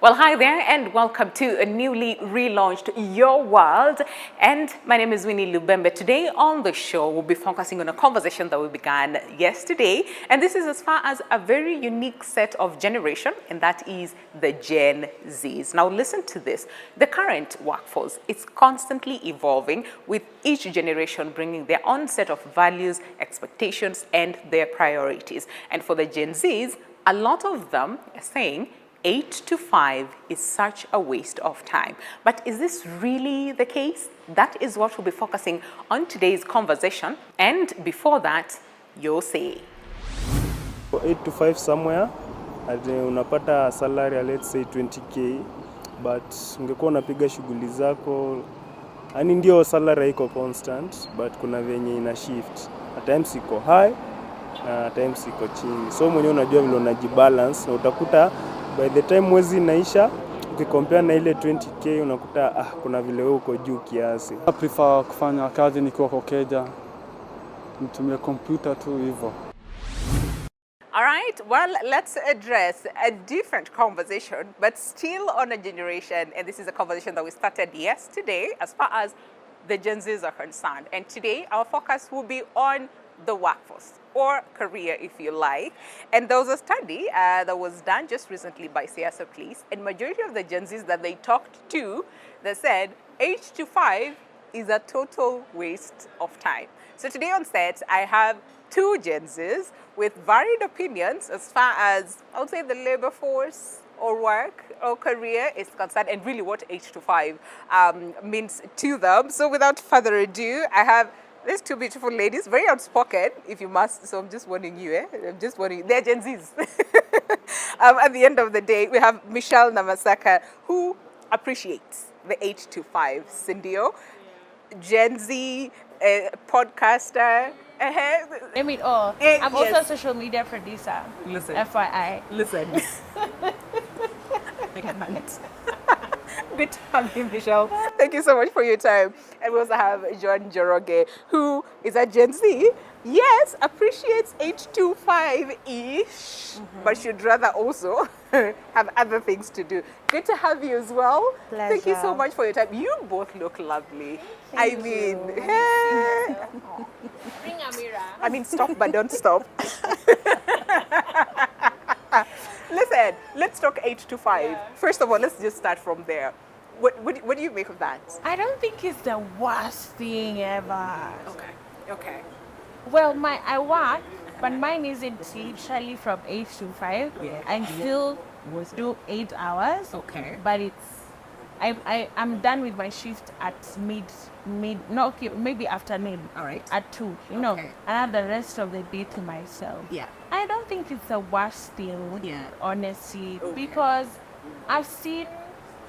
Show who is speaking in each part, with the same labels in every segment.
Speaker 1: Well, hi there, and welcome to a newly relaunched Your World. And my name is Winnie Lubembe. Today on the show, we'll be focusing on a conversation that we began yesterday. And this is as far as a very unique set of generation, and that is the Gen Zs. Now, listen to this. The current workforce is constantly evolving, with each generation bringing their own set of values, expectations, and their priorities. And for the Gen Zs, a lot of them are saying 8 to 5 is such a waste of time. But is this really the case? That is what we'll be focusing on today's conversation. And before that, your say.
Speaker 2: 8 to 5 somewhere, unapata salary, let's say 20k, but ungekuwa unapiga shughuli zako, yani ndio salary haiko constant, but kuna venye ina shift. At times iko high, at times iko chini. So mwenyewe unajua vile unajibalance, na utakuta by the time mwezi inaisha, ukicompare na ile 20k unakuta kuna vile wewe uko juu kiasi.
Speaker 3: I prefer kufanya kazi nikiwa kwa keja, nitumie computer tu hivyo.
Speaker 1: All right, well, let's address a different conversation, but still on a generation, and this is a conversation that we started yesterday as far as the Gen Zs are concerned. And today, our focus will be on the workforce, or career, if you like. And there was a study that was done just recently by Siasa Police, and majority of the Gen Zs that they talked to, they said 8 to 5 is a total waste of time. So today on set, I have two Gen Zs with varied opinions as far as, I would say, the labor force or work or career is concerned, and really what 8 to 5 means to them. So without further ado, I have these two beautiful ladies, very outspoken, if you must. So I'm just warning you, I'm just warning you. They're Gen Zs. At the end of the day, we have Michelle Namasaka, who appreciates the 8 to 5 syndio, Gen Z podcaster.
Speaker 4: Name it all. I'm also a social media producer.
Speaker 1: Listen.
Speaker 4: FYI.
Speaker 1: Listen. Make a minute. Good to have you, Michelle. Thank you so much for your time. And we also have John Joroge, who is a Gen Z. Yes, appreciates 8 to 5-ish, but should rather also have other things to do. Good to have you as well.
Speaker 4: Pleasure.
Speaker 1: Thank you so much for your time. You both look lovely.
Speaker 4: Thank
Speaker 1: Bring
Speaker 4: a mirror.
Speaker 1: I mean, stop, but don't stop. Listen, let's talk 8 to 5.
Speaker 4: Yeah.
Speaker 1: First of all, let's just start from there. What do you make of that?
Speaker 4: I don't think it's the worst thing ever.
Speaker 1: Okay.
Speaker 4: Well, I work, but mine isn't literally from 8 to 5.
Speaker 1: Yeah.
Speaker 4: I still do 8 hours.
Speaker 1: Okay.
Speaker 4: But I'm done with my shift at maybe afternoon.
Speaker 1: All right.
Speaker 4: At 2. You know,
Speaker 1: Okay.
Speaker 4: I have the rest of the day to myself.
Speaker 1: Yeah.
Speaker 4: I don't think it's the worst thing,
Speaker 1: Yeah.
Speaker 4: honestly,
Speaker 1: Okay.
Speaker 4: because I've seen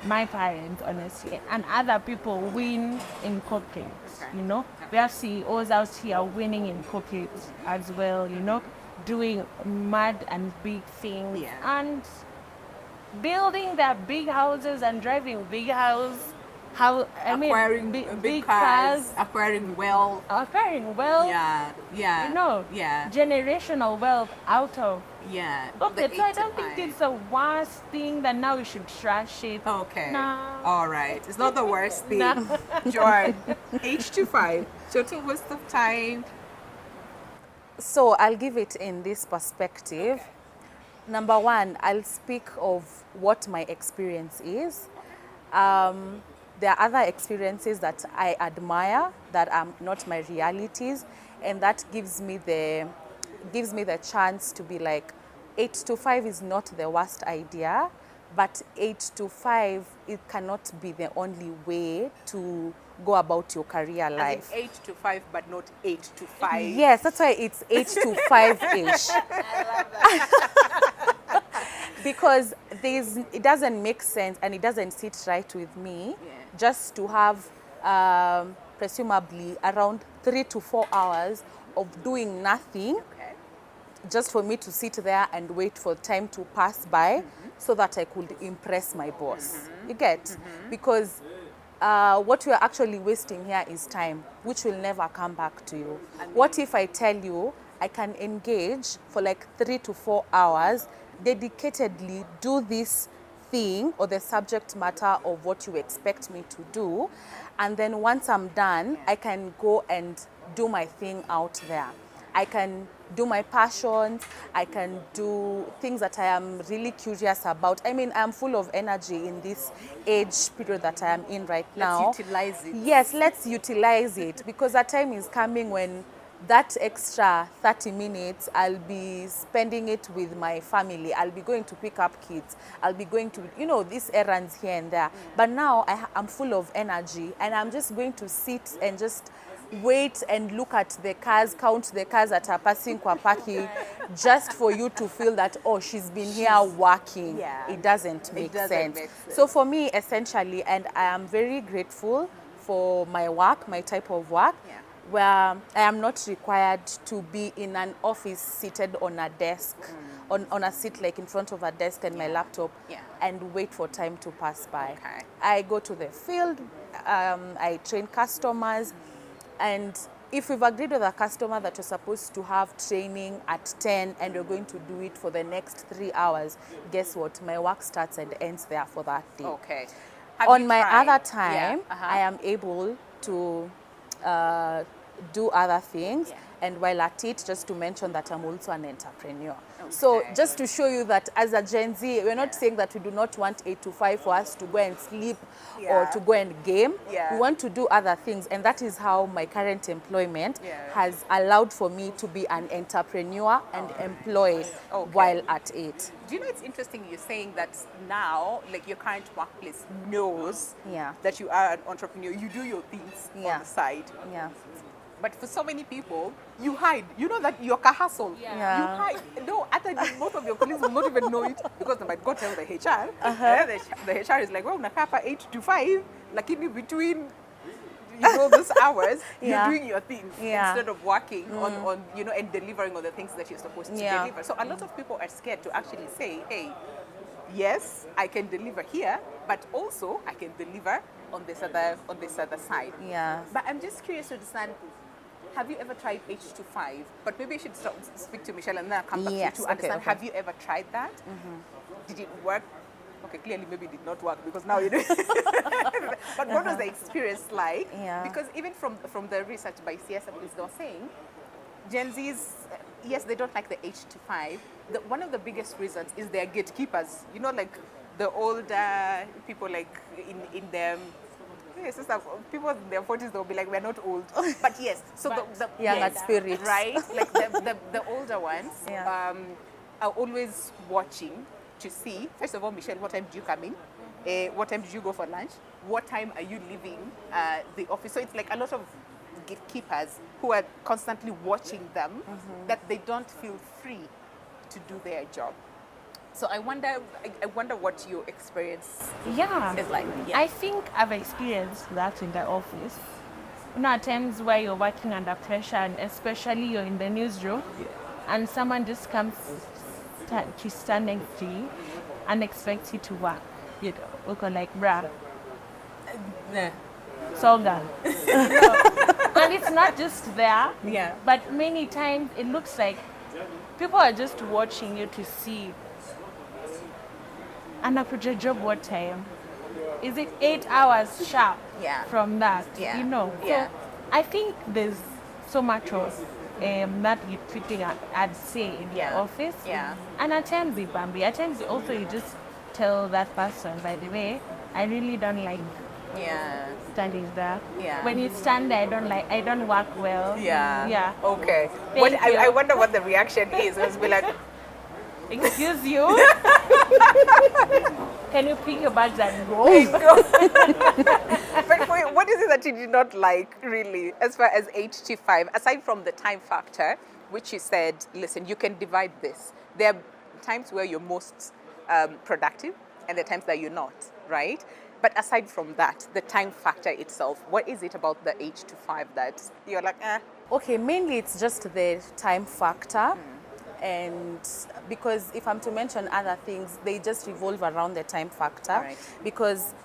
Speaker 4: my parents, honestly, and other people win in corporates,
Speaker 1: Okay.
Speaker 4: you know. We have CEOs out here winning in corporates as well, you know, doing mad and big things,
Speaker 1: Yeah.
Speaker 4: and building their big houses and driving big houses.
Speaker 1: Acquiring big cars, acquiring wealth.
Speaker 4: acquiring wealth,
Speaker 1: Yeah.
Speaker 4: you know,
Speaker 1: Yeah.
Speaker 4: generational wealth out of.
Speaker 1: Yeah.
Speaker 4: Okay,
Speaker 1: The
Speaker 4: so I
Speaker 1: 8 to
Speaker 4: don't think
Speaker 1: 5.
Speaker 4: it's the worst thing that now we should trash it.
Speaker 1: Okay.
Speaker 4: No.
Speaker 1: All right. It's not the worst thing.
Speaker 4: No.
Speaker 1: George, 8 to 5. Total waste of time.
Speaker 5: So I'll give it in this perspective. Number one, I'll speak of what my experience is. There are other experiences that I admire that are not my realities, and that gives me the chance to be like, 8 to 5 is not the worst idea, but 8 to 5, it cannot be the only way to go about your career life.
Speaker 1: 8 to 5, but not 8 to 5.
Speaker 5: Yes, that's why it's 8 to 5-ish. Because it doesn't make sense and it doesn't sit right with me just to have presumably around 3 to 4 hours of doing nothing,
Speaker 1: Okay.
Speaker 5: just for me to sit there and wait for time to pass by so that I could impress my boss. You get? Because what we are actually wasting here is time, which will never come back to you. What if I tell you I can engage for like 3 to 4 hours, dedicatedly do this thing or the subject matter of what you expect me to do. And then once I'm done, I can go and do my thing out there. I can do my passions. I can do things that I am really curious about. I mean, I'm full of energy in this age period that I am in right now.
Speaker 1: Let's utilize it.
Speaker 5: Yes, let's utilize it, because a time is coming when that extra 30 minutes, I'll be spending it with my family. I'll be going to pick up kids. I'll be going to, you know, these errands here and there. But now I'm full of energy, and I'm just going to sit and just wait and look at the cars, count the cars that are passing kwa parking, just for you to feel that, oh, she's been here working.
Speaker 1: Yeah.
Speaker 5: It doesn't make
Speaker 1: doesn't
Speaker 5: sense.
Speaker 1: make sense.
Speaker 5: So for me, essentially, and I am very grateful for my work, my type of work,
Speaker 1: Yeah.
Speaker 5: where I am not required to be in an office seated on a desk, on a seat like in front of a desk and my laptop,
Speaker 1: Yeah.
Speaker 5: and wait for time to pass by.
Speaker 1: Okay.
Speaker 5: I go to the field, I train customers, and if we've agreed with a customer that you're supposed to have training at 10 and you're going to do it for the next 3 hours, guess what? My work starts and ends there for that day.
Speaker 1: Okay. Have
Speaker 5: On
Speaker 1: you
Speaker 5: my
Speaker 1: tried?
Speaker 5: other time,
Speaker 1: Yeah.
Speaker 5: I am able to do other things.
Speaker 1: Yeah.
Speaker 5: And while at it, just to mention that I'm also an entrepreneur. So
Speaker 1: Okay.
Speaker 5: just to show you that as a Gen Z, we're not saying that we do not want 8 to 5 for us to go and sleep or
Speaker 1: Yeah.
Speaker 5: to go and game.
Speaker 1: Yeah.
Speaker 5: We want to do other things. And that is how my current employment
Speaker 1: Yeah.
Speaker 5: has allowed for me to be an entrepreneur and employed
Speaker 1: Okay.
Speaker 5: while at it.
Speaker 1: Do you know, it's interesting you're saying that now, like your current workplace knows
Speaker 5: Yeah.
Speaker 1: that you are an entrepreneur. You do your things
Speaker 5: Yeah.
Speaker 1: on the side.
Speaker 5: Yeah.
Speaker 1: But for so many people, you hide. You know that you're a hustle.
Speaker 5: Yeah.
Speaker 1: You hide. No, most of your colleagues will not even know it because they might go tell the HR. And then the HR is like, well, nakapa 8 to 5, like in between, you know, those hours,
Speaker 5: Yeah.
Speaker 1: you're doing your things
Speaker 5: Yeah.
Speaker 1: instead of working on, you know, and delivering on the things that you're supposed to
Speaker 5: Yeah.
Speaker 1: deliver. So a lot of people are scared to actually say, hey, yes, I can deliver here, but also I can deliver on this other side.
Speaker 5: Yeah.
Speaker 1: But I'm just curious to understand, have you ever tried 8 to 5? But maybe I should speak to Michelle and then I'll come back
Speaker 5: Yes,
Speaker 1: to you to
Speaker 5: okay,
Speaker 1: understand.
Speaker 5: okay.
Speaker 1: Have you ever tried that? Did it work? Okay, clearly maybe it did not work because now you know. But what was the experience like?
Speaker 5: Yeah.
Speaker 1: Because even from the research by CSW, they were saying Gen Zs, yes, they don't like the 8 to 5. One of the biggest reasons is they're gatekeepers. You know, like the older people, like in them. Yes, sister, people in their 40s, they'll be like, we're not old. But yes, so the
Speaker 5: Young
Speaker 1: yes,
Speaker 5: at spirit.
Speaker 1: right? Like the older ones
Speaker 5: Yeah.
Speaker 1: are always watching to see, first of all, Michelle, what time do you come in? What time did you go for lunch? What time are you leaving the office? So it's like a lot of gatekeepers who are constantly watching them, that they don't feel free to do their job. So I wonder what your experience
Speaker 4: Yeah.
Speaker 1: is like. Yeah.
Speaker 4: I think I've experienced that in the office. You know, at times where you're working under pressure, and especially you're in the newsroom, and someone just comes to stand next to you and expects you to work. You know, we go like, bruh, Soga. And it's not just there,
Speaker 1: Yeah.
Speaker 4: but many times it looks like people are just watching you to see. And after your job, what time? Is it 8 hours sharp
Speaker 1: Yeah.
Speaker 4: from that?
Speaker 1: Yeah.
Speaker 4: You know?
Speaker 1: Yeah.
Speaker 4: So I think there's so much of that you treating I'd say in
Speaker 1: Yeah.
Speaker 4: the office.
Speaker 1: Yeah.
Speaker 4: And at times it Bambi. At times also you just tell that person, by the way, I really don't like
Speaker 1: Yeah.
Speaker 4: standing there.
Speaker 1: Yeah.
Speaker 4: When you stand there, I don't work well.
Speaker 1: Yeah.
Speaker 4: Yeah.
Speaker 1: Okay.
Speaker 4: Thank you.
Speaker 1: I wonder what the reaction is. It's be like,
Speaker 4: Excuse you. Can you pick your bags and go?
Speaker 1: but what is it that you did not like, really, as far as 8 to 5? Aside from the time factor, which you said, listen, you can divide this. There are times where you're most productive and there are times that you're not, right? But aside from that, the time factor itself, what is it about the 8 to 5 that you're like, eh?
Speaker 5: Okay, mainly it's just the time factor. And because if I'm to mention other things, they just revolve around the time factor.
Speaker 1: Right.
Speaker 5: Because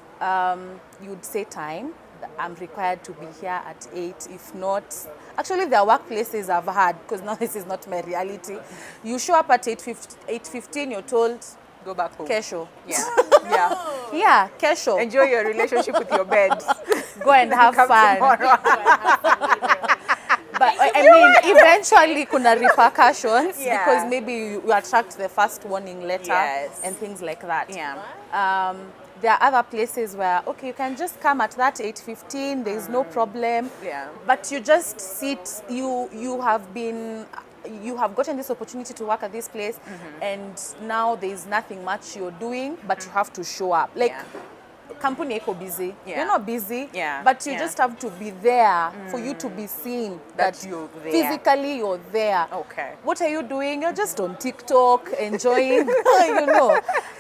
Speaker 5: you'd say time, I'm required to be here at 8. If not, actually there are workplaces I've had, because now this is not my reality. You show up at 8:15, you're told,
Speaker 1: Go back home.
Speaker 5: kesho.
Speaker 1: Yeah. Yeah.
Speaker 5: Yeah, kesho.
Speaker 1: Enjoy your relationship with your bed.
Speaker 5: Go and have
Speaker 1: Come
Speaker 5: fun.
Speaker 1: tomorrow.
Speaker 5: But I mean, eventually kuna repercussions
Speaker 1: Yeah.
Speaker 5: because maybe you attract the first warning letter
Speaker 1: Yes.
Speaker 5: and things like that.
Speaker 1: Yeah.
Speaker 5: There are other places where, okay, you can just come at that 8:15, there is no problem.
Speaker 1: Yeah.
Speaker 5: But you just sit, you have gotten this opportunity to work at this place, and now there is nothing much you're doing, but you have to show up. Like, company eko busy.
Speaker 1: Yeah.
Speaker 5: You're not busy,
Speaker 1: Yeah.
Speaker 5: but you
Speaker 1: Yeah.
Speaker 5: just have to be there for you to be seen
Speaker 1: That you're there.
Speaker 5: physically you're there.
Speaker 1: Okay.
Speaker 5: What are you doing? You're just on TikTok enjoying, you know,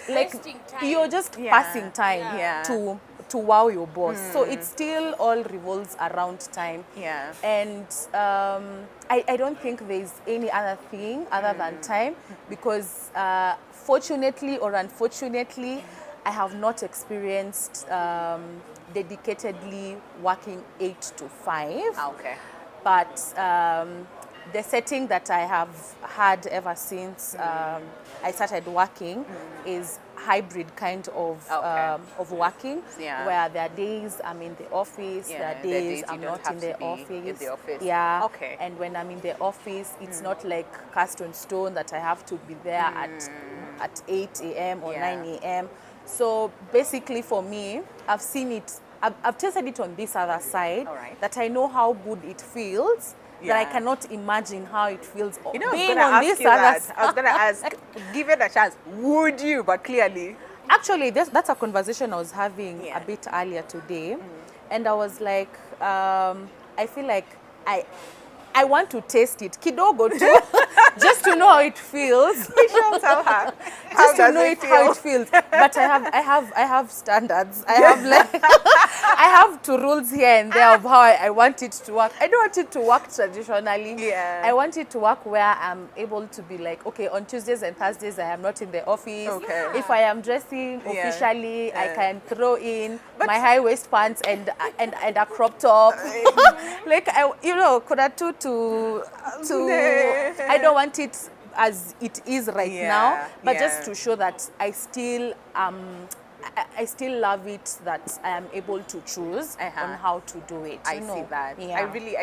Speaker 5: like
Speaker 4: Wasting time.
Speaker 5: you're just
Speaker 1: Yeah.
Speaker 5: passing time
Speaker 1: Yeah.
Speaker 5: to wow your boss. So it still all revolves around time.
Speaker 1: Yeah.
Speaker 5: And I don't think there's any other thing other than time, because fortunately or unfortunately, I have not experienced dedicatedly working 8 to 5.
Speaker 1: Okay.
Speaker 5: But the setting that I have had ever since I started working is hybrid kind of working,
Speaker 1: Yeah.
Speaker 5: where there are days I'm in the office,
Speaker 1: Yeah,
Speaker 5: there are
Speaker 1: there are
Speaker 5: days
Speaker 1: days you
Speaker 5: I'm
Speaker 1: don't
Speaker 5: not
Speaker 1: have
Speaker 5: in
Speaker 1: to
Speaker 5: the
Speaker 1: be
Speaker 5: office.
Speaker 1: in the office.
Speaker 5: Yeah.
Speaker 1: Okay.
Speaker 5: And when I'm in the office, it's not like cast on stone that I have to be there at 8 a.m. or
Speaker 1: Yeah.
Speaker 5: 9 a.m. So basically for me, I've seen it, I've tested it on this other side,
Speaker 1: All right.
Speaker 5: that I know how good it feels, that I
Speaker 1: Yeah.
Speaker 5: cannot imagine how it feels
Speaker 1: You know, I was
Speaker 5: being
Speaker 1: gonna
Speaker 5: on
Speaker 1: ask
Speaker 5: this
Speaker 1: you
Speaker 5: other
Speaker 1: that.
Speaker 5: side.
Speaker 1: I was gonna ask, given a chance, would you? But clearly,
Speaker 5: Actually, that's a conversation I was having
Speaker 1: Yeah.
Speaker 5: a bit earlier today, and I was like, I feel like I want to taste it, kidogo too, just to know how it feels.
Speaker 1: we shall tell her. How
Speaker 5: Just to
Speaker 1: does
Speaker 5: know how it feels. But I have standards. I have like I have two rules here and there of how I want it to work. I don't want it to work traditionally.
Speaker 1: Yeah.
Speaker 5: I want it to work where I'm able to be like, okay, on Tuesdays and Thursdays I am not in the office.
Speaker 1: Okay.
Speaker 5: If I am dressing
Speaker 1: Yeah.
Speaker 5: officially, I
Speaker 1: Yeah.
Speaker 5: can throw in my high waist pants and a crop top. Like kuna to I don't want it as it is right
Speaker 1: Yeah,
Speaker 5: now, but
Speaker 1: yeah.
Speaker 5: just to show that I still love it, that I am able to choose on how to do it.
Speaker 1: I
Speaker 5: you know?
Speaker 1: see that.
Speaker 5: Yeah.
Speaker 1: I really,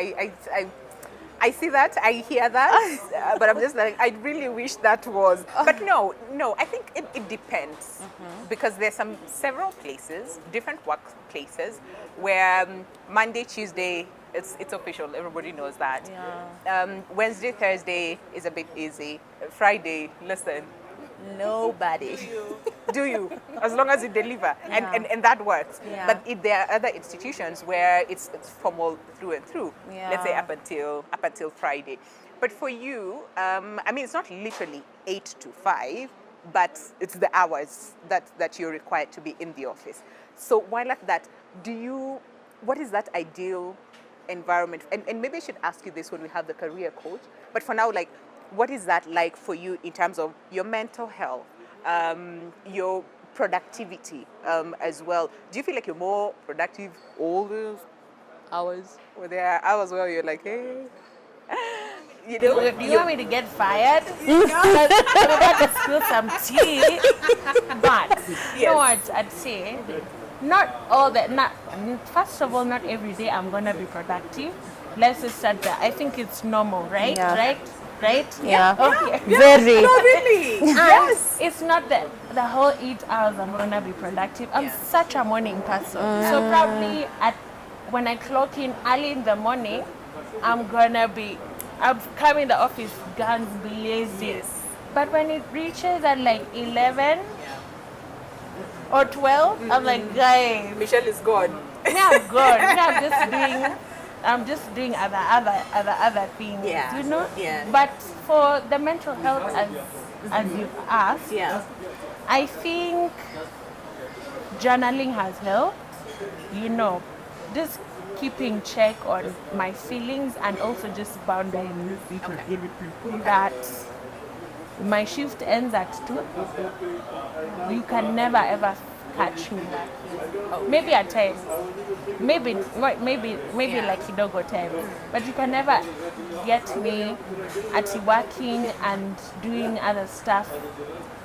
Speaker 1: I see that. I hear that. But I'm just like, I really wish that was. But no, I think it depends, because there's several places, different workplaces, where Monday, Tuesday, it's official. Everybody knows that.
Speaker 5: Yeah.
Speaker 1: Wednesday, Thursday is a bit easy. Friday, listen,
Speaker 5: Nobody.
Speaker 1: do you? As long as you deliver, and that works.
Speaker 5: Yeah.
Speaker 1: But there are other institutions where it's formal through and through. Let's say
Speaker 5: Yeah.
Speaker 1: up until Friday. But for you, I mean, it's not literally 8 to 5, but it's the hours that you're required to be in the office. So while at that, what is that ideal environment? And maybe I should ask you this when we have the career coach. But for now, like, what is that like for you in terms of your mental health, your productivity as well? Do you feel like you're more productive all those hours? Or there are hours where you're like, hey, you know?
Speaker 4: Do you want me to get fired? I'm about to spill some tea. But you know what I'd say? Not all that. First of all, not every day I'm gonna be productive. Let's just start there. I think it's normal, right?
Speaker 5: Yeah.
Speaker 4: Right?
Speaker 5: Yeah.
Speaker 4: Okay.
Speaker 5: Very.
Speaker 1: No, really?
Speaker 4: Yes. It's not that the whole 8 hours I'm gonna be productive. I'm such a morning person. So probably when I clock in early in the morning, I'm coming in the office guns blazing. But when it reaches at like 11 or 12, I'm like, guys,
Speaker 1: Michelle is gone.
Speaker 4: I'm good. I'm just doing other things,
Speaker 1: Yeah.
Speaker 4: you know?
Speaker 1: Yeah.
Speaker 4: But for the mental health, as you've asked,
Speaker 1: Yeah.
Speaker 4: I think journaling has helped, you know, just keeping check on my feelings and also just boundaries. That my shift ends at 2. You can never ever catch me working. Maybe at times, maybe like kidogo times, but you can never get me at working and doing other stuff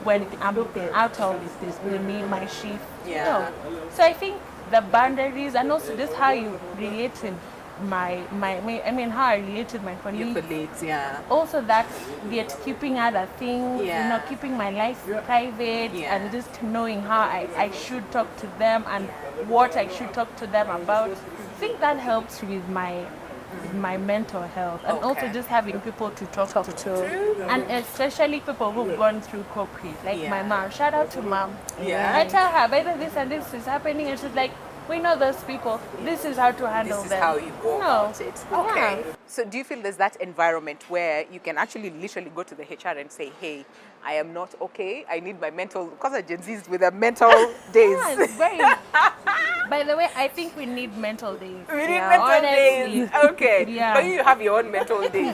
Speaker 4: when I'm out of my shift.
Speaker 1: Yeah.
Speaker 4: No. So I think the boundaries and also just how you relate with how I relate with my
Speaker 1: Your
Speaker 4: colleagues.
Speaker 1: colleagues, yeah.
Speaker 4: Also that yet keeping other things,
Speaker 1: Yeah.
Speaker 4: keeping my life private
Speaker 1: Yeah.
Speaker 4: and just knowing how I should talk to them and what I should talk to them about. I think that helps with my mental health and also
Speaker 1: Okay.
Speaker 4: just having people to talk to. And especially people who've gone through corporate, like my
Speaker 1: Yeah.
Speaker 4: mom. Shout out to mom.
Speaker 1: Yeah.
Speaker 4: I tell her, whether this and this is happening, and she's like, we know those people. This is how to handle
Speaker 1: This is
Speaker 4: them.
Speaker 1: how you go
Speaker 4: No.
Speaker 1: about it. Okay.
Speaker 4: Yeah.
Speaker 1: So do you feel there's that environment where you can actually literally go to the HR and say, hey, I am not okay. I need my mental, because of Gen Zs with their mental days.
Speaker 4: Yeah, it's very. By the way, I think we need mental days.
Speaker 1: We need
Speaker 4: Yeah,
Speaker 1: mental
Speaker 4: honestly.
Speaker 1: days. Okay.
Speaker 4: Yeah.
Speaker 1: But you have your own mental days.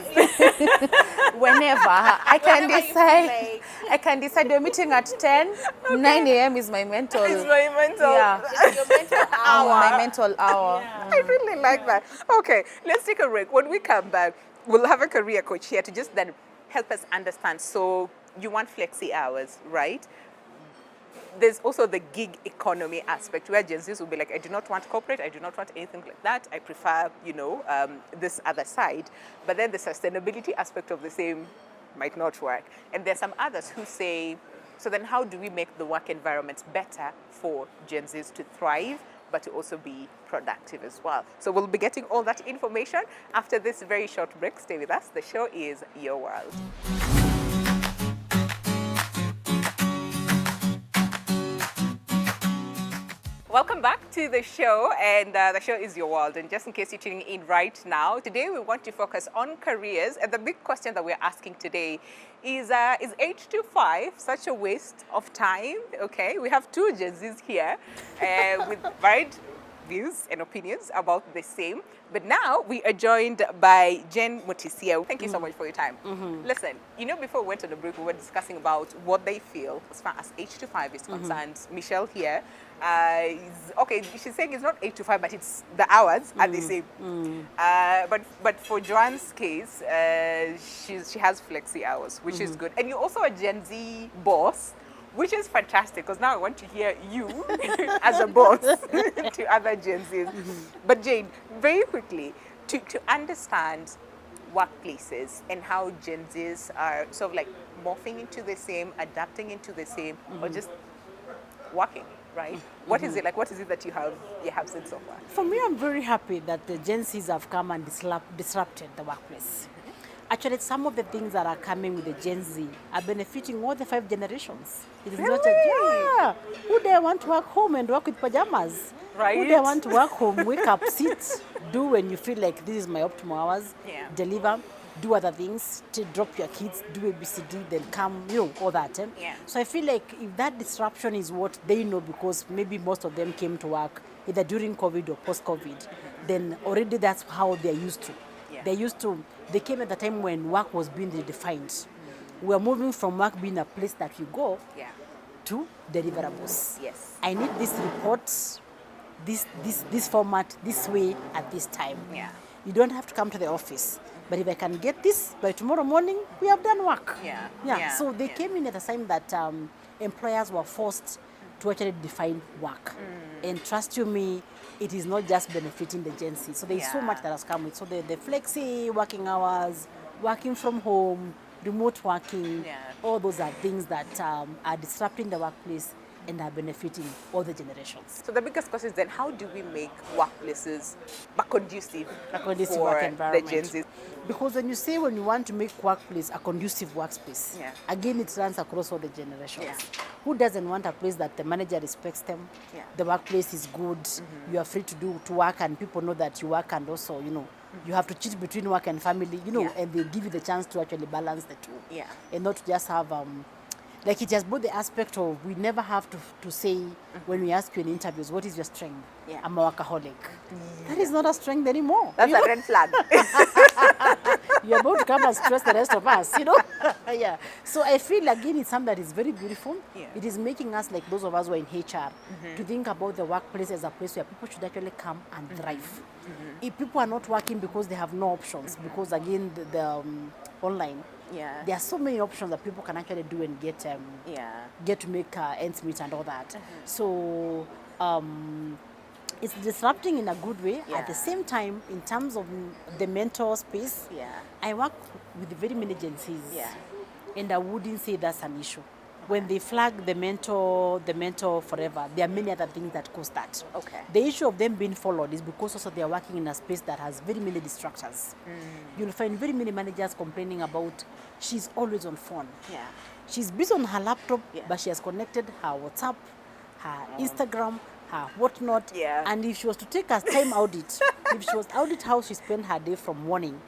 Speaker 5: Whenever I can
Speaker 1: Whenever you
Speaker 5: decide,
Speaker 1: feel like.
Speaker 5: I can decide we're meeting at 10, 9 a.m. is my mental.
Speaker 1: It's my mental.
Speaker 5: Yeah.
Speaker 1: Your mental hour.
Speaker 5: My mental hour.
Speaker 1: I really like that. Okay, let's take a break. When we come back, we'll have a career coach here to just then help us understand. So you want flexi hours, right? There's also the gig economy aspect where Gen Zs will be like, I do not want corporate, I do not want anything like that. I prefer, this other side. But then the sustainability aspect of the same might not work. And there's some others who say, so then how do we make the work environments better for Gen Zs to thrive, but to also be productive as well? So we'll be getting all that information after this very short break. Stay with us. The show is Your World. Welcome back to the show, and the show is Your World. And just in case you're tuning in right now, today we want to focus on careers. And the big question that we're asking today is 8 to 5 such a waste of time? Okay, we have two Gen Zs here with varied views and opinions about the same. But now we are joined by Jen Mutisia. Thank you so much for your time. Listen, before we went on the break, we were discussing about what they feel as far as 8 to 5 is concerned. Michelle here, she's saying it's not 8 to 5, but it's the hours are the same. But for Joanne's case, she has flexi hours, which is good. And you're also a Gen Z boss, which is fantastic, because now I want to hear you as a boss to other Gen Zs. But Jane, very quickly, to understand workplaces and how Gen Zs are sort of like morphing into the same, adapting into the same, or just working, right? What is it like? What is it that you have seen so far?
Speaker 6: For me, I'm very happy that the Gen Zs have come and disrupted the workplace. Actually, some of the things that are coming with the Gen Z are benefiting all the 5 generations. It is not who dare want to work home and work with pajamas?
Speaker 1: Right.
Speaker 6: Who dare want to work home, wake up, sit, do when you feel like this is my optimal hours, deliver, do other things, to drop your kids, do ABCD, then come, all that.
Speaker 1: Yeah.
Speaker 6: So I feel like if that disruption is what they know, because maybe most of them came to work either during COVID or post-COVID, then already that's how they're used to. Yeah. They came at the time when work was being redefined. We're moving from work being a place that you go to deliverables.
Speaker 1: Yes.
Speaker 6: I need this report, this format, this way at this time.
Speaker 1: Yeah.
Speaker 6: You don't have to come to the office. But if I can get this by tomorrow morning, we have done work.
Speaker 1: Yeah.
Speaker 6: So they came in at the time that employers were forced to actually define work. And trust you me, it is not just benefiting the Gen Z. So there's so much that has come with. So the flexi working hours, working from home, remote working, all those are things that are disrupting the workplace and are benefiting all the generations.
Speaker 1: So the biggest question is then, how do we make workplaces conducive
Speaker 6: conducive
Speaker 1: for
Speaker 6: work
Speaker 1: the
Speaker 6: environment.
Speaker 1: Gen Z?
Speaker 6: Because when you want to make workplace a conducive workspace, again it runs across all the generations. Who doesn't want a place that the manager respects them, the workplace is good, you are free to work and people know that you work, and also, you have to choose between work and family, and they give you the chance to actually balance the two. And not to just have like it has both the aspect of we never have to say when we ask you in interviews, what is your strength? I'm a workaholic. That is not a strength anymore.
Speaker 1: That's a red flag.
Speaker 6: You're about to come and stress the rest of us, you know? Yeah. So I feel, again, it's something that is very beautiful.
Speaker 1: Yeah.
Speaker 6: It is making us, like those of us who are in HR, to think about the workplace as a place where people should actually come and thrive. If people are not working because they have no options, because, again, the online,
Speaker 1: Yeah.
Speaker 6: there are so many options that people can actually do and get to make ends meet and all that. So it's disrupting in a good way. At the same time, in terms of the mentor space, I work with very many agencies, and I wouldn't say that's an issue. When they flag the mentor forever, there are many other things that cause that.
Speaker 1: Okay.
Speaker 6: The issue of them being followed is because also they are working in a space that has very many distractors. You'll find very many managers complaining about she's always on phone.
Speaker 1: Yeah.
Speaker 6: She's busy on her laptop,
Speaker 1: Yeah.
Speaker 6: but she has connected her WhatsApp, her Instagram, her whatnot.
Speaker 1: Yeah.
Speaker 6: And if she was to take a time audit, if she was to audit how she spent her day from morning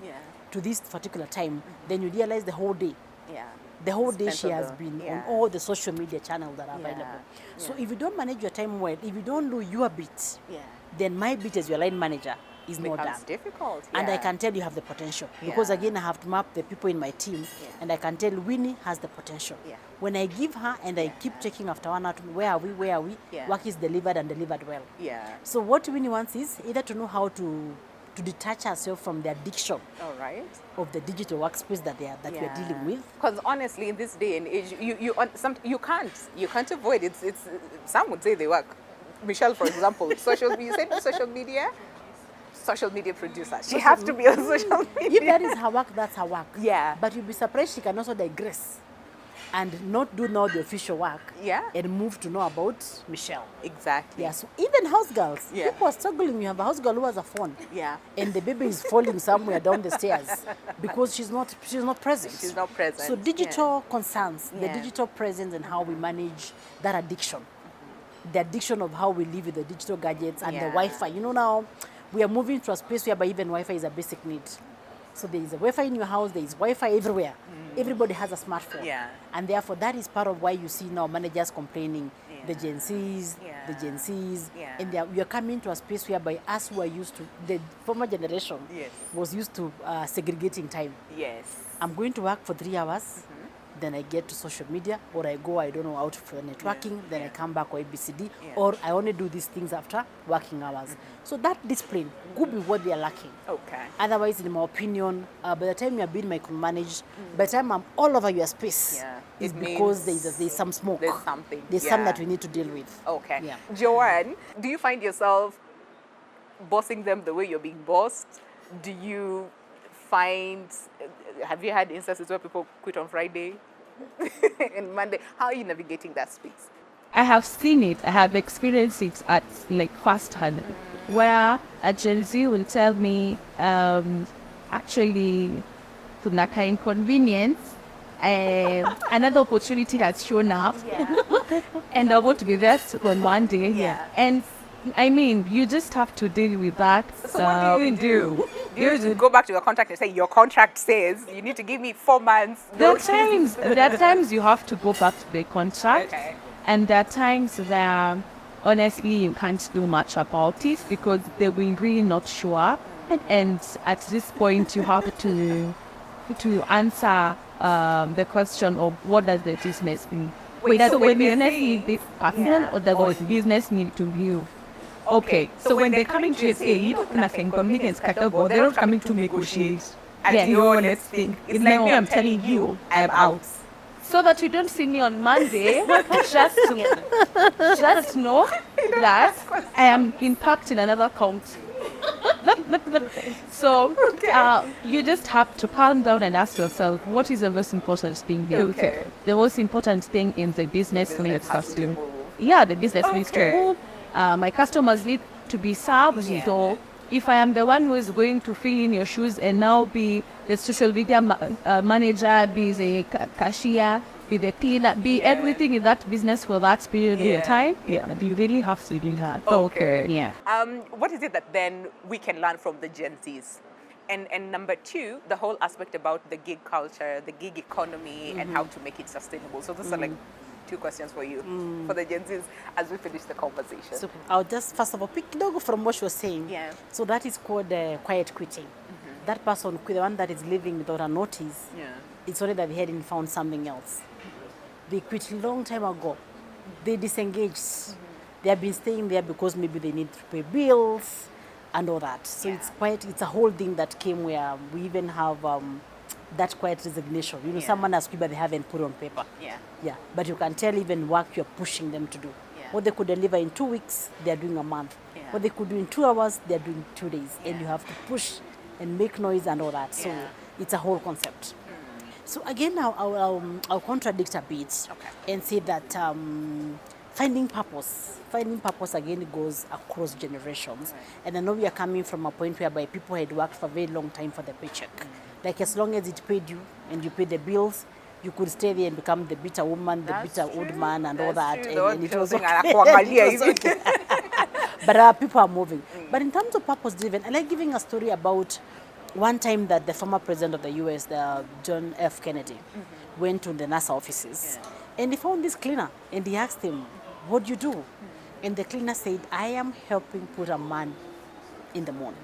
Speaker 6: to this particular time, then you realize the whole day.
Speaker 1: Yeah.
Speaker 6: The whole day
Speaker 1: Spent
Speaker 6: she
Speaker 1: on
Speaker 6: has
Speaker 1: the-
Speaker 6: been
Speaker 1: yeah.
Speaker 6: on all the social media channels that are
Speaker 1: Yeah.
Speaker 6: available. So if you don't manage your time well, if you don't do your bit,
Speaker 1: Yeah.
Speaker 6: then my bit as your line manager is not done.
Speaker 1: Becomes difficult.
Speaker 6: And I
Speaker 1: yeah.
Speaker 6: can tell you have the potential. Because
Speaker 1: Yeah.
Speaker 6: again, I have to map the people in my team,
Speaker 1: Yeah.
Speaker 6: and I can tell Winnie has the potential.
Speaker 1: Yeah.
Speaker 6: When I give her and I keep checking after 1 hour, where are we?
Speaker 1: Yeah.
Speaker 6: Work is delivered and delivered well.
Speaker 1: Yeah.
Speaker 6: So what Winnie wants is either to know how to detach herself from the addiction
Speaker 1: All right.
Speaker 6: of the digital workspace that we are dealing with.
Speaker 1: Because honestly, in this day and age, you can't avoid it. It's some would say they work. Michelle, for example, social media producer. She has to be on social media.
Speaker 6: If that is her work, that's her work.
Speaker 1: Yeah.
Speaker 6: But you'll be surprised she can also digress and not do now the official work.
Speaker 1: Yeah.
Speaker 6: And move to know about Michelle.
Speaker 1: Exactly.
Speaker 6: Yeah, so even house girls,
Speaker 1: Yeah.
Speaker 6: people are struggling. You have a house girl who has a phone,
Speaker 1: Yeah.
Speaker 6: and the baby is falling somewhere down the stairs because she's not present.
Speaker 1: She's not present.
Speaker 6: So digital concerns, the
Speaker 1: Yeah.
Speaker 6: digital presence, and how we manage that addiction, the addiction of how we live with the digital gadgets and the
Speaker 1: Yeah.
Speaker 6: Wi-Fi. You know, now we are moving to a space whereby even Wi-Fi is a basic need. So there is a Wi-Fi in your house, there is Wi-Fi everywhere. Everybody has a smartphone.
Speaker 1: Yeah.
Speaker 6: And therefore, that is part of why you see now managers complaining, the
Speaker 1: Yeah.
Speaker 6: Gen Zs,
Speaker 1: Yeah.
Speaker 6: the Gen Zs,
Speaker 1: Yeah.
Speaker 6: and we are coming to a space whereby us who are used to, the former generation
Speaker 1: Yes.
Speaker 6: was used to segregating time.
Speaker 1: Yes.
Speaker 6: I'm going to work for 3 hours, then I get to social media, or I go, I don't know, out for networking, then I come back or ABCD,
Speaker 1: Yeah.
Speaker 6: or I only do these things after working hours. So that discipline could be what they are lacking.
Speaker 1: Okay.
Speaker 6: Otherwise, in my opinion, by the time you are being micromanaged, by the time I'm all over your space,
Speaker 1: Yeah.
Speaker 6: it's
Speaker 1: It
Speaker 6: because
Speaker 1: means
Speaker 6: there's some smoke.
Speaker 1: there's something,
Speaker 6: There's
Speaker 1: yeah.
Speaker 6: something that we need to deal with.
Speaker 1: Okay.
Speaker 6: Yeah.
Speaker 1: Joanne, do you find yourself bossing them the way you're being bossed? Do you have you had instances where people quit on Friday and Monday? How are you navigating that space?
Speaker 4: I have seen it. I have experienced it at firsthand, where a Gen Z will tell me, actually, to naka inconvenience, another opportunity has shown up, and I want to be there on one day.
Speaker 1: Yeah.
Speaker 4: And I mean, you just have to deal with that.
Speaker 1: So what do you do? You just go back to your contract and say, your contract says you need to give me 4 months.
Speaker 4: There are
Speaker 1: notice."
Speaker 4: times you have to go back to the contract,
Speaker 1: Okay.
Speaker 4: and there are times where honestly you can't do much about it because they will really not show up. And at this point, you have to answer the question of what does the business need?
Speaker 1: Wait,
Speaker 4: Does
Speaker 1: so
Speaker 4: the
Speaker 1: when they
Speaker 4: business
Speaker 1: say-
Speaker 4: need this person, or does the business need to you? Okay, so when they're coming to say, you don't nothing, convenience, category, they're not coming to negotiate.
Speaker 1: At your, let's think. It's like me, I'm telling you, I'm out.
Speaker 4: So that you don't see me on Monday, just know that I am in fact in another county. So you just have to calm down and ask yourself, what is the most important thing here?
Speaker 1: Okay.
Speaker 4: The most important thing in the business needs
Speaker 1: has to
Speaker 4: to
Speaker 1: move.
Speaker 4: yeah, the business needs to
Speaker 1: Okay.
Speaker 4: move. My customers need to be served.
Speaker 1: Yeah.
Speaker 4: So if I am the one who is going to fill in your shoes and now be the social media manager, be the cashier, be the cleaner, be everything in that business for that period
Speaker 1: Yeah.
Speaker 4: of time, you really have to do that.
Speaker 1: Okay.
Speaker 4: Yeah.
Speaker 1: What is it that then we can learn from the Gen Zs? And number 2, the whole aspect about the gig culture, the gig economy, and how to make it sustainable. So those are like 2 questions for you, for the Gen Zs, as we finish the conversation.
Speaker 6: So I'll just first of all pick logo from what she was saying.
Speaker 1: Yeah.
Speaker 6: So that is called quiet quitting. that person, the one that is living without a notice,
Speaker 1: Yeah.
Speaker 6: it's only that they hadn't found something else. They quit a long time ago. They disengaged. They have been staying there because maybe they need to pay bills and all that. So it's a whole thing that came where we even have that quiet resignation. You know, someone has quit but they haven't put on paper.
Speaker 1: Yeah.
Speaker 6: Yeah, but you can tell even work you're pushing them to do.
Speaker 1: Yeah.
Speaker 6: What they could deliver in 2 weeks, they're doing a month.
Speaker 1: Yeah.
Speaker 6: What they could do in 2 hours, they're doing 2 days. And you have to push and make noise and all that. So
Speaker 1: Yeah.
Speaker 6: it's a whole concept. So again, I'll contradict a bit and say that finding purpose again goes across generations. And I know we are coming from a point whereby people had worked for a very long time for the paycheck. Like as long as it paid you and you paid the bills, you could stay there and become the bitter woman, the bitter old man and all that. And it was okay. But people are moving. But in terms of purpose driven, I like giving a story about one time that the former president of the US, John F. Kennedy, went to the NASA offices and he found this cleaner and he asked him, what do you do? And the cleaner said, I am helping put a man in the moon.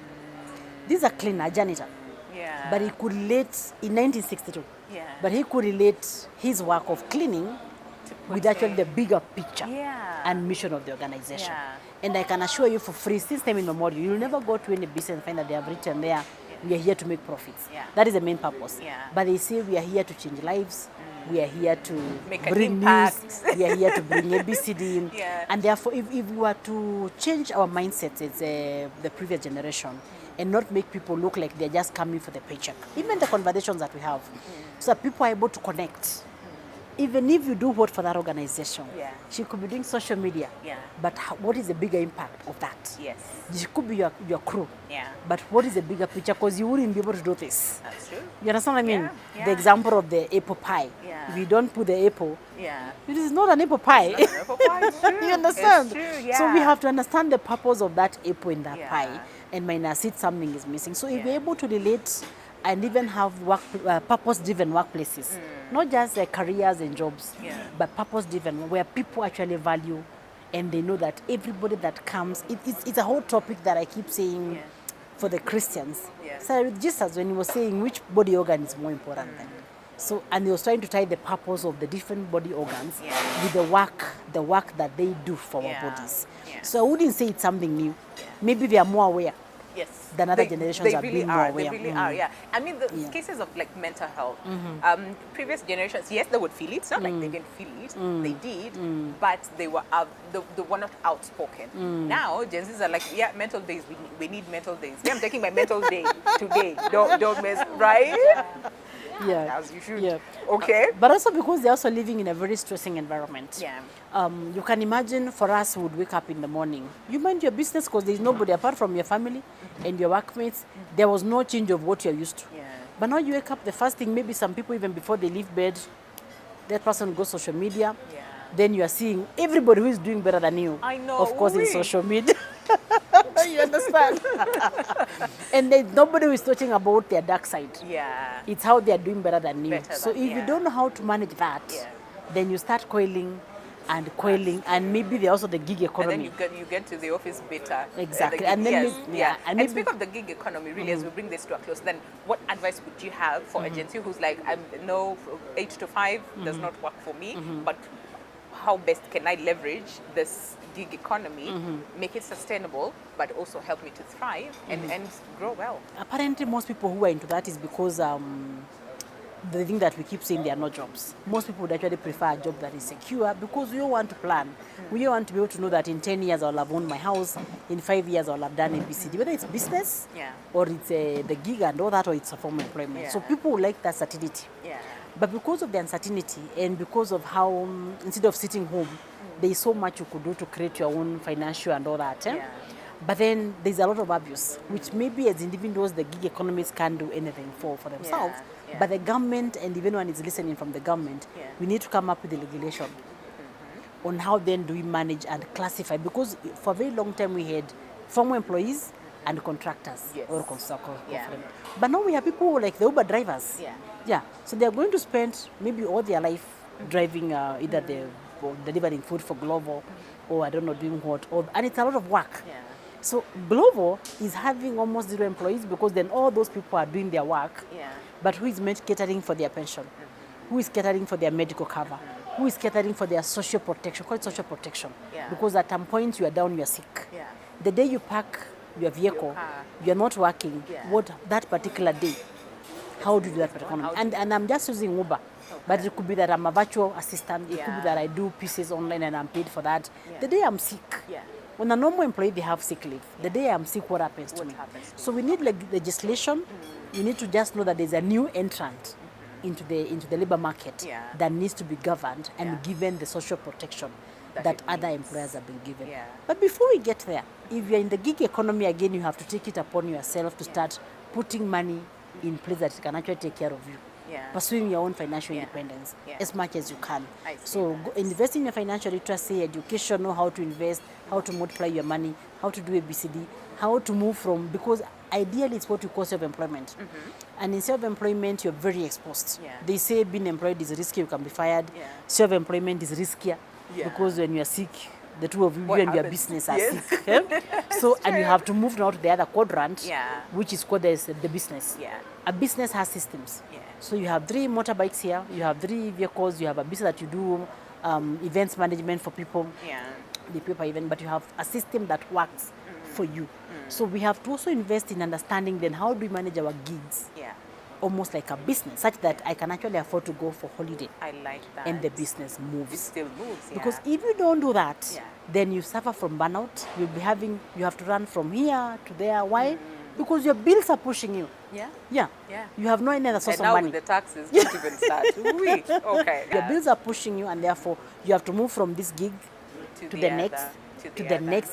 Speaker 6: This is a cleaner, a janitor.
Speaker 1: Yeah.
Speaker 6: But he could relate in 1962.
Speaker 1: Yeah.
Speaker 6: But he could relate his work of cleaning with actually the bigger picture and mission of the organization.
Speaker 1: Yeah.
Speaker 6: And I can assure you for free, since time immemorial, you'll never go to any business and find that they have written there, we are here to make profits.
Speaker 1: Yeah.
Speaker 6: That is the main purpose.
Speaker 1: Yeah.
Speaker 6: But they say we are here to change lives, we are here to
Speaker 1: Make an
Speaker 6: bring
Speaker 1: impact.
Speaker 6: news, we are here to bring ABCD.
Speaker 1: Yeah.
Speaker 6: And therefore, if we were to change our mindsets as the previous generation, and not make people look like they're just coming for the paycheck. Even the conversations that we have, so that people are able to connect. Even if you do vote for that organization, she could be doing social media, but what is the bigger impact of that?
Speaker 1: Yes.
Speaker 6: She could be your crew,
Speaker 1: Yeah.
Speaker 6: but what is the bigger picture? Because you wouldn't be able to do this.
Speaker 1: That's true.
Speaker 6: You understand what I mean?
Speaker 1: Yeah.
Speaker 6: The example of the apple pie.
Speaker 1: Yeah.
Speaker 6: If you don't put the apple,
Speaker 1: Yeah.
Speaker 6: it is not an apple pie.
Speaker 1: Apple pie, it's true.
Speaker 6: You understand?
Speaker 1: It's true, yeah.
Speaker 6: So we have to understand the purpose of that apple in that
Speaker 1: Yeah.
Speaker 6: pie, and minus it, something is missing. So if
Speaker 1: Yeah.
Speaker 6: we're able to relate and even have purpose-driven workplaces, not just careers and jobs, but purpose-driven, where people actually value and they know that everybody that comes, it's a whole topic that I keep saying for the Christians. So just as when he was saying which body organ is more important than. So, and he was trying to tie the purpose of the different body organs with the work that they do for our bodies. So I wouldn't say it's something new. Maybe we are more aware.
Speaker 1: Yes.
Speaker 6: Than other generations are
Speaker 1: really
Speaker 6: being more
Speaker 1: are.
Speaker 6: aware.
Speaker 1: They really are, yeah. I mean, the cases of like mental health, previous generations, yes, they would feel it. It's not like they didn't feel it. They did, but they were they were not outspoken. Now, Gen Zs are like, yeah, mental days. We need mental days. Yeah, I'm taking my mental day today. Don't mess, right?
Speaker 6: Yeah.
Speaker 1: As you should.
Speaker 6: Yeah.
Speaker 1: Okay.
Speaker 6: But also because they're also living in a very stressing environment.
Speaker 1: Yeah.
Speaker 6: You can imagine for us who would wake up in the morning, you mind your business because there's nobody apart from your family and your workmates. There was no change of what you're used to.
Speaker 1: Yeah.
Speaker 6: But now you wake up, the first thing, maybe some people even before they leave bed, that person goes social media.
Speaker 1: Yeah.
Speaker 6: Then you are seeing everybody who is doing better than you.
Speaker 1: I know.
Speaker 6: Of course, in
Speaker 1: Oui.
Speaker 6: social media. You understand? And then nobody is talking about their dark side.
Speaker 1: Yeah.
Speaker 6: It's how they are doing better than you.
Speaker 1: Better
Speaker 6: So
Speaker 1: than-
Speaker 6: if you don't know how to manage that,
Speaker 1: Yeah.
Speaker 6: then you start coiling, and maybe they're also the gig
Speaker 1: And
Speaker 6: economy.
Speaker 1: then you get to the office better.
Speaker 6: Exactly.
Speaker 1: The gig-
Speaker 6: And then
Speaker 1: yes,
Speaker 6: maybe-
Speaker 1: yeah.
Speaker 6: yeah, and
Speaker 1: And
Speaker 6: maybe-
Speaker 1: speak of the gig economy, really, as we bring this to a close, then what advice would you have for a Gen Z who's like, no, 8 to 5 does not work for me, but how best can I leverage this gig economy, make it sustainable, but also help me to thrive and grow well?
Speaker 6: Apparently, most people who are into that is because the thing that we keep saying, there are no jobs. Most people would actually prefer a job that is secure because we all want to plan. We all want to be able to know that in 10 years I'll have owned my house, in 5 years I'll have done ABCD, whether it's business or it's the gig and all that, or it's a form of employment. So people would like that certainty.
Speaker 1: Yeah.
Speaker 6: But because of the uncertainty and because of how, instead of sitting home, there is so much you could do to create your own financial and all that.
Speaker 1: Yeah.
Speaker 6: But then there's a lot of abuse, which maybe as individuals, the gig economists can't do anything for themselves.
Speaker 1: Yeah.
Speaker 6: But the government, and even when it's listening from the government, we need to come up with the regulation on how then do we manage and classify. Because for a very long time we had former employees and contractors or But now we have people like the Uber drivers. Yeah. So they are going to spend maybe all their life driving either delivering food for Glovo or I don't know doing what. And it's a lot of work. So Glovo is having almost 0 employees because then all those people are doing their work.
Speaker 1: Yeah.
Speaker 6: But who is catering for their pension? Who is catering for their medical cover? Who is catering for their social protection? Call it social protection.
Speaker 1: Yeah.
Speaker 6: Because at some point you are down, you are sick.
Speaker 1: Yeah.
Speaker 6: The day you park your vehicle, you are not working.
Speaker 1: Yeah.
Speaker 6: What that particular day? How do you do that particular? And I'm just using Uber. But it could be that I'm a virtual assistant. It could be that I do pieces online and I'm paid for that. The day I'm sick.
Speaker 1: Yeah.
Speaker 6: When a normal employee, they have sick leave. The day I'm sick, what happens to me? So we need legislation. We need to just know that there's a new entrant into the labor market that needs to be governed and given the social protection that other employers have been given.
Speaker 1: Yeah.
Speaker 6: But before we get there, if you're in the gig economy again, you have to take it upon yourself to start putting money in place that can actually take care of you. Pursuing your own financial independence as much as you can. So invest in your financial literacy, education, know how to invest, how to multiply your money, how to do ABCD, how to move from, because ideally it's what we call self-employment. And in self-employment, you're very exposed. They say being employed is risky, you can be fired. Self-employment is riskier because when you're sick, the two of you and your business are sick. So, and you have to move now to the other quadrant, which is called the business. A business has systems. So you have 3 motorbikes here, you have 3 vehicles, you have a business that you do events management for people, the paper event, but you have a system that works for you. So we have to also invest in understanding then how do we manage our gigs almost like a business, such that I can actually afford to go for holiday.
Speaker 1: I like that.
Speaker 6: And the business moves.
Speaker 1: It still moves,
Speaker 6: Because if you don't do that, then you suffer from burnout. You have to run from here to there. Why? Because your bills are pushing you. Yeah. You have no any other source
Speaker 1: and
Speaker 6: of
Speaker 1: now
Speaker 6: money.
Speaker 1: with the taxes, don't even start. Okay.
Speaker 6: Your bills are pushing you, and therefore you have to move from this gig to the next,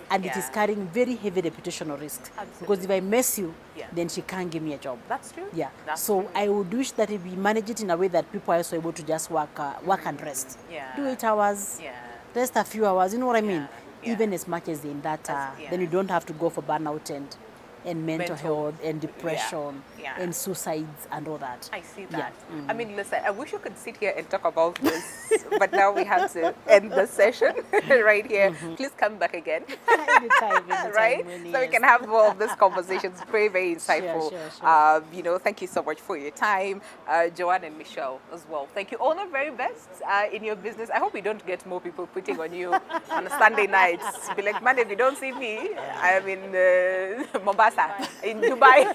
Speaker 6: and it is carrying very heavy reputational risk. Because if I mess you, then she can't give me a job.
Speaker 1: That's true.
Speaker 6: So I would wish that we manage it in a way that people are also able to just work and rest. Do 8 hours, rest a few hours. You know what I mean? Even as much as in that, then you don't have to go for burnout and mental health and depression and suicides and all that.
Speaker 1: I see that. I mean, listen, I wish you could sit here and talk about this, but now we have to end the session right here. Please come back again.
Speaker 6: Anytime,
Speaker 1: right?
Speaker 6: Really,
Speaker 1: so we can have more of these conversations. Very, very insightful.
Speaker 6: Sure.
Speaker 1: Thank you so much for your time. Joanne and Michelle as well. Thank you. All the very best in your business. I hope you don't get more people putting on you on a Sunday nights. Be like, man, if you don't see me, I am in Mombasa. In Dubai.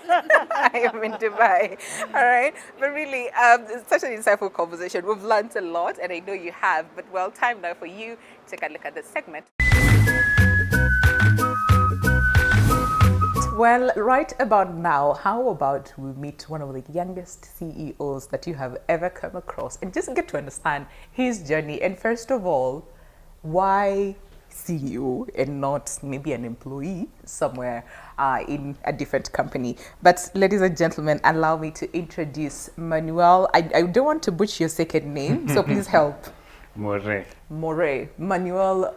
Speaker 1: I am in Dubai. All right. But really, it's such an insightful conversation. We've learned a lot, and I know you have. But well, time now for you to take a look at this segment. Well, right about now, how about we meet one of the youngest CEOs that you have ever come across and just get to understand his journey. And first of all, why CEO and not maybe an employee somewhere in a different company. But ladies and gentlemen, allow me to introduce Manuel. I don't want to butcher your second name, so please help. Manuel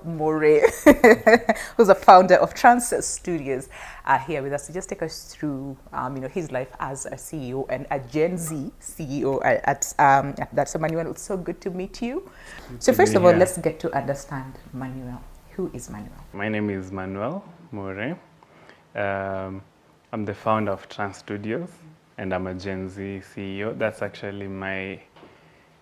Speaker 1: More, who's the founder of Trans Studios, here with us to just take us through, his life as a CEO and a Gen Z CEO at that. So Manuel, it's so good to meet you. So first of all, let's get to understand Manuel. Who is Manuel?
Speaker 7: My name is Manuel More. I'm the founder of Trans Studios, and I'm a Gen Z CEO. That's actually my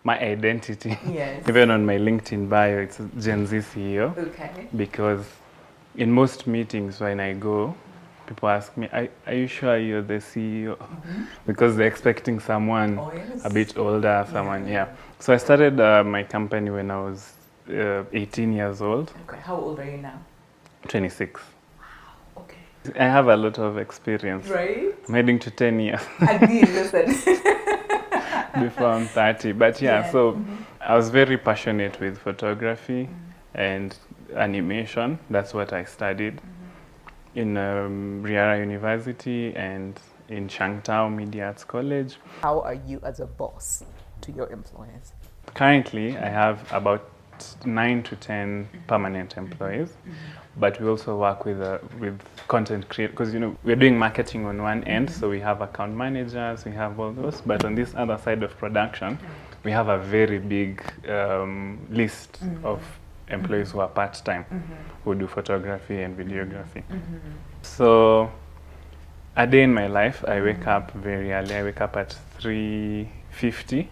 Speaker 7: identity.
Speaker 1: Yes.
Speaker 7: Even on my LinkedIn bio, it's Gen Z CEO.
Speaker 1: Okay.
Speaker 7: Because in most meetings when I go, people ask me, are you sure you're the CEO? Because they're expecting someone a bit older, someone, So I started my company when I was 18 years old.
Speaker 1: Okay. How old are you now?
Speaker 7: 26.
Speaker 1: Wow. Okay.
Speaker 7: I have a lot of experience.
Speaker 1: Right.
Speaker 7: I'm heading to 10 years.
Speaker 1: I did, listen.
Speaker 7: Before I'm 30. But so I was very passionate with photography and animation. That's what I studied in Riara University and in Shangtao Media Arts College.
Speaker 1: How are you as a boss to your employers?
Speaker 7: Currently, I have about 9 to 10 permanent employees, but we also work with content creators, because we're doing marketing on one end, so we have account managers, we have all those, but on this other side of production, we have a very big list of employees who are part-time, who do photography and videography. So a day in my life, I wake up very early. I wake up at 3:50,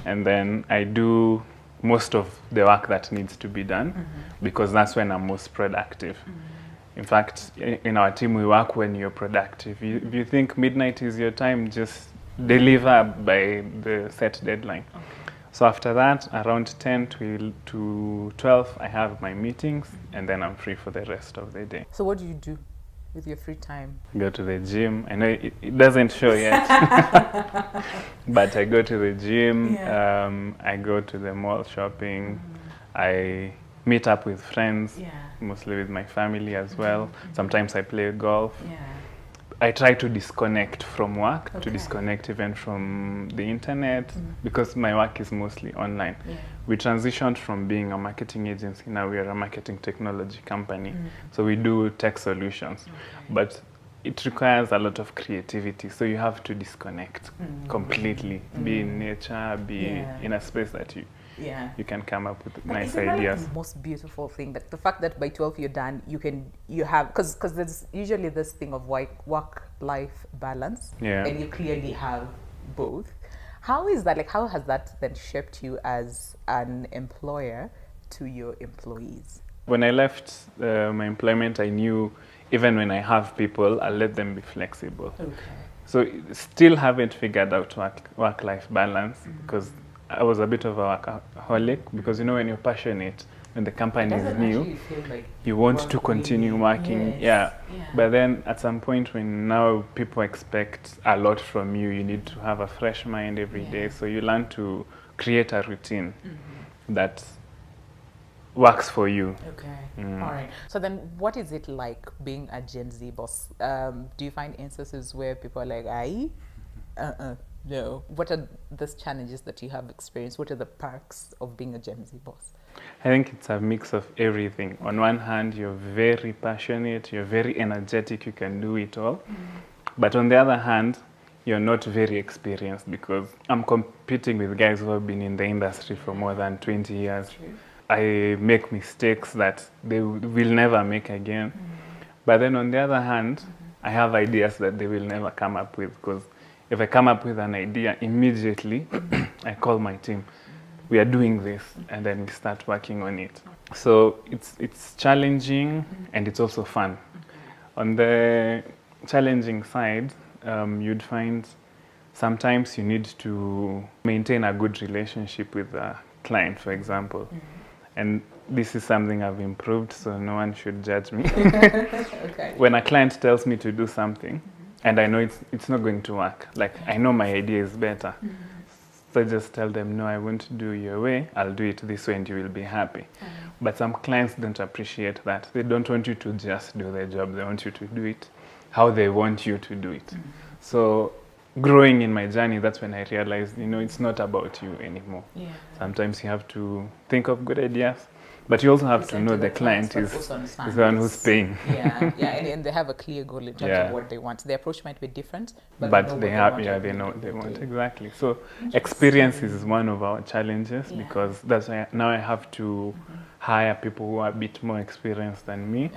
Speaker 7: and then I do most of the work that needs to be done because that's when I'm most productive. In fact, in our team, we work when you're productive. If you think midnight is your time, just deliver by the set deadline. So after that, around 10 to 12, I have my meetings, and then I'm free for the rest of the day.
Speaker 1: So what do you do with your free time?
Speaker 7: Go to the gym. I know it doesn't show yet, but I go to the gym. I go to the mall shopping. I meet up with friends, mostly with my family as well. Sometimes I play golf. I try to disconnect from work, to disconnect even from the internet, because my work is mostly online. We transitioned from being a marketing agency, now we are a marketing technology company. So we do tech solutions, but it requires a lot of creativity. So you have to disconnect completely, be in nature, be in a space that you can come up with nice ideas.
Speaker 1: The most beautiful thing, that the fact that by 12 you're done, you have, because there's usually this thing of work-life balance, and you clearly have both. How is that, like, how has that then shaped you as an employer to your employees?
Speaker 7: When I left my employment, I knew even when I have people, I'll let them be flexible. So still haven't figured out work-life balance, because I was a bit of a workaholic, because you know, when you're passionate, when the company is new, like you want to continue working. But then at some point, when now people expect a lot from you, you need to have a fresh mind every day. So you learn to create a routine that works for you.
Speaker 1: All right. So then what is it like being a Gen Z boss? Do you find instances where people are like, no. What are the challenges that you have experienced? What are the perks of being a Gen Z boss?
Speaker 7: I think it's a mix of everything. On one hand, you're very passionate, you're very energetic, you can do it all. But on the other hand, you're not very experienced, because I'm competing with guys who have been in the industry for more than 20 years. I make mistakes that they will never make again. But then on the other hand, I have ideas that they will never come up with, because if I come up with an idea, immediately I call my team. We are doing this, and then we start working on it. So it's challenging, and it's also fun. On the challenging side, you'd find sometimes you need to maintain a good relationship with a client, for example. And this is something I've improved, so no one should judge me. When a client tells me to do something, and I know it's not going to work, like I know my idea is better, so I just tell them, no, I won't do your way, I'll do it this way and you will be happy. But some clients don't appreciate that. They don't want you to just do their job, they want you to do it how they want you to do it. So growing in my journey, that's when I realized, you know, it's not about you anymore. Sometimes you have to think of good ideas, but you also have to know the client is the one who's paying.
Speaker 1: And they have a clear goal in terms of what they want. The approach might be different,
Speaker 7: but they have, they know what they want, exactly. So experience is one of our challenges, because that's why now I have to hire people who are a bit more experienced than me.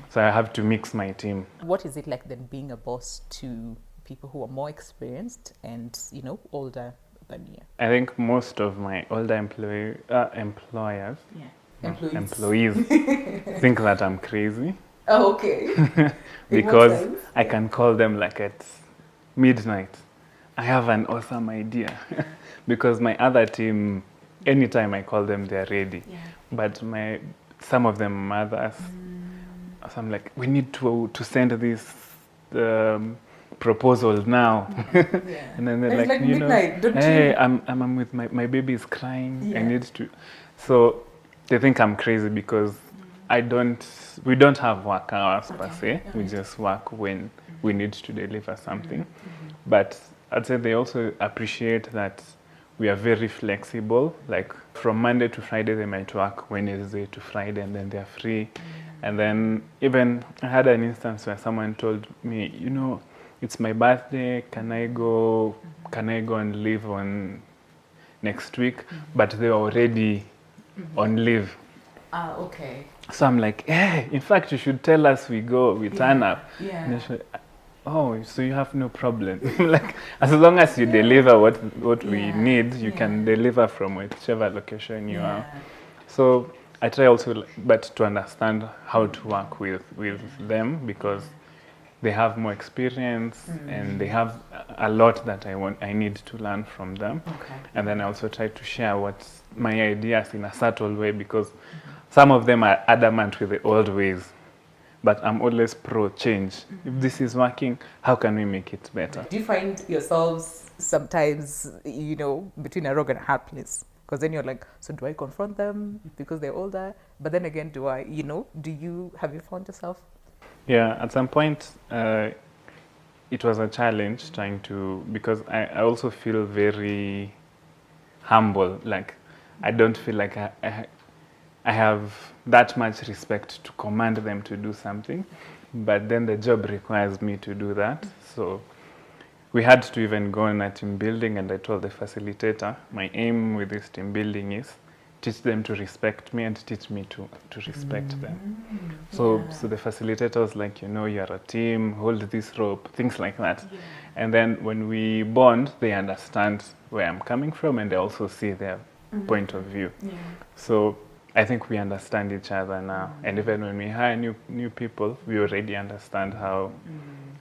Speaker 7: So I have to mix my team.
Speaker 1: What is it like then being a boss to people who are more experienced and, you know, older than you?
Speaker 7: I think most of my older employees think that I'm crazy.
Speaker 1: Oh, okay.
Speaker 7: Because I can call them like at midnight. I have an awesome idea. Because my other team, anytime I call them, they're ready. But some of them mothers, so I'm like, we need to send this proposal now. And then they're like, you midnight, know, hey, I'm with my baby is crying. I need to. So they think I'm crazy because we don't have work hours per se. We just work when we need to deliver something. But I'd say they also appreciate that we are very flexible. Like from Monday to Friday, they might work Wednesday to Friday, and then they're free. And then even I had an instance where someone told me, you know, it's my birthday, can I go and live on next week? But they were already on leave.
Speaker 1: Ah, okay.
Speaker 7: So I'm like, hey, in fact, you should tell us we turn up.
Speaker 1: Yeah.
Speaker 7: And they should, oh, so you have no problem. Like, as long as you deliver what we need, you can deliver from whichever location you are. So I try also, but to understand how to work with them, because they have more experience and they have a lot that I need to learn from them.
Speaker 1: Okay.
Speaker 7: And then I also try to share what's my ideas in a subtle way, because some of them are adamant with the old ways, but I'm always pro change. If this is working, how can we make it better?
Speaker 1: Do you find yourselves sometimes, between a rock and a hard place? Because then you're like, so do I confront them because they're older? But then again, have you found yourself?
Speaker 7: Yeah, at some point, it was a challenge trying to, because I also feel very humble. Like, I don't feel like I have that much respect to command them to do something, but then the job requires me to do that. So we had to even go on a team building, and I told the facilitator, my aim with this team building is teach them to respect me and teach me to respect them. So the facilitator was like, you're a team, hold this rope, things like that. Yeah. And then when we bond, they understand where I'm coming from, and they also see their point of view. Yeah. So I think we understand each other now. And even when we hire new people, we already understand how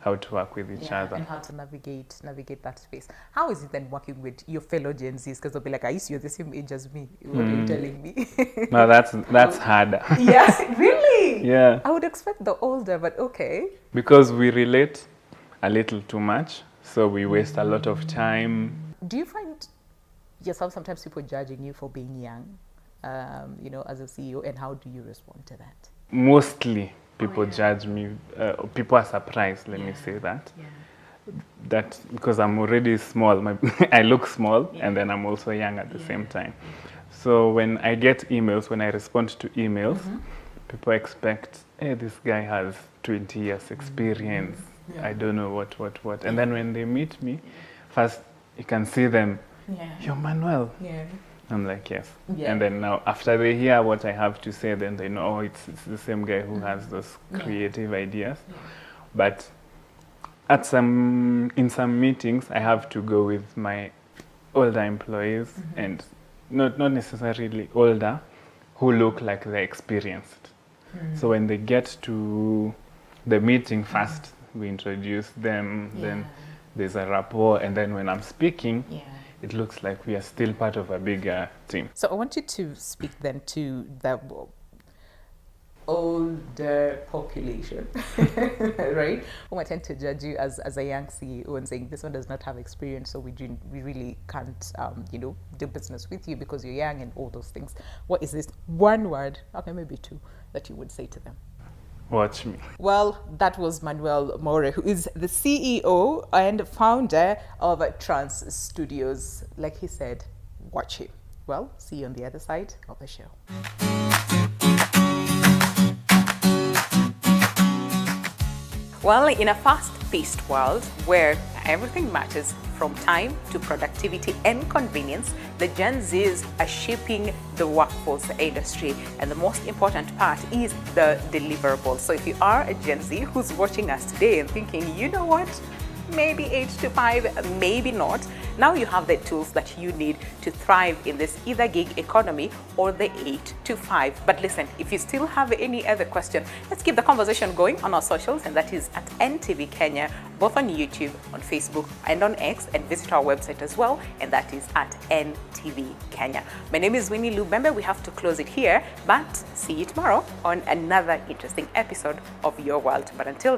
Speaker 7: to work with each other.
Speaker 1: And how to navigate that space. How is it then working with your fellow Gen Zs? Because they'll be like, you're the same age as me. What are you telling me?
Speaker 7: No, that's harder.
Speaker 1: Yeah, really?
Speaker 7: Yeah.
Speaker 1: I would expect the older, but okay.
Speaker 7: Because we relate a little too much, so we waste a lot of time.
Speaker 1: Do you find yourself sometimes people judging you for being young, as a CEO, and how do you respond to that?
Speaker 7: Mostly people judge me, people are surprised, let me say that. Yeah. That because I'm already small, I look small, and then I'm also young at the same time. So when I get emails, when I respond to emails, people expect, hey, this guy has 20 years experience, I don't know what. And then when they meet me, first you can see them, you're Manuel. Yeah. I'm like, yes. Yeah. And then now, after they hear what I have to say, then they know, it's the same guy who has those creative ideas. Yeah. But in some meetings, I have to go with my older employees, and not necessarily older, who look like they're experienced. So when they get to the meeting first, we introduce them, then there's a rapport, and then when I'm speaking, it looks like we are still part of a bigger team. So I want you to speak then to the older population, right? Who might tend to judge you as a young CEO and saying, this one does not have experience, so we really can't, do business with you because you're young and all those things. What is this one word, okay, maybe two, that you would say to them? Watch me. Well, that was Manuel More, who is the CEO and founder of Trans Studios. Like he said, watch him. Well, see you on the other side of the show. Well, in a fast-paced world where everything matters from time to productivity and convenience, the Gen Zs are shaping the workforce industry. And the most important part is the deliverables. So if you are a Gen Z who's watching us today and thinking, you know what, maybe 8 to 5, maybe not, now you have the tools that you need to thrive in this either gig economy or the 8 to 5. But listen, if you still have any other question, let's keep the conversation going on our socials, and that is at NTV Kenya, both on YouTube, on Facebook, and on X, and visit our website as well, and that is at NTV Kenya. My name is Winnie Lubembe. We have to close it here, but see you tomorrow on another interesting episode of Your World. But until